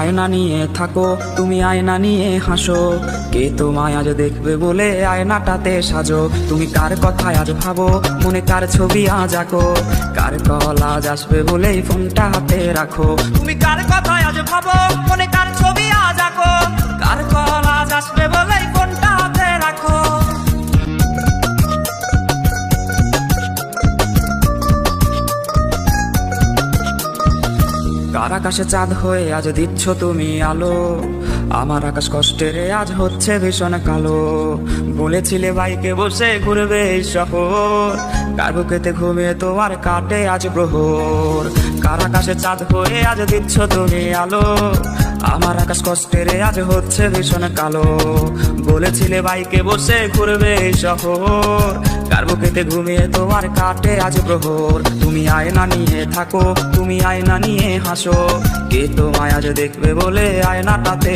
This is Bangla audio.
আয়না নিয়ে থাকো, তুমি আয়না নিয়ে হাসো। কে তোমায় আজ দেখবে বলে আয়নাটাতে সাজো। তুমি কার কথায় আজ ভাবো, মনে কার ছবি আজ আঁকো। কার কল আজ আসবে বলেই ফোনটা হাতে রাখো। তুমি কার কথায় আজ ভাবো, মনে কার ছবি আজ আঁকো। কার কল আজ আসবে বলেই ফোনটা হাতে রাখো। কার আকাশে চাঁদ হয়ে আজ দিচ্ছ তুমি আলো। আমার আকাশ কষ্টের আজ হচ্ছে ভীষণ কালো। বলেছিলে বাইকে বসে ঘুরবে এই শহর, কার বুকেতে ঘুমিয়ে তোমার কাটে আজ প্রহর। কার আকাশে চাঁদ হয়ে আজ দিচ্ছ তুমি আলো। আমার আকাশ কষ্টের আজ হচ্ছে ভীষণ কালো। বলেছিলে বাইকে বসে ঘুরবে এই শহর, কার বুকেতে ঘুমিয়ে তোমার কাটে আজ প্রহর। তুমি আয়না নিয়ে থাকো, তুমি আয়না নিয়ে হাসো। কে তোমায় আজ দেখবে বলে আয়নাটাতে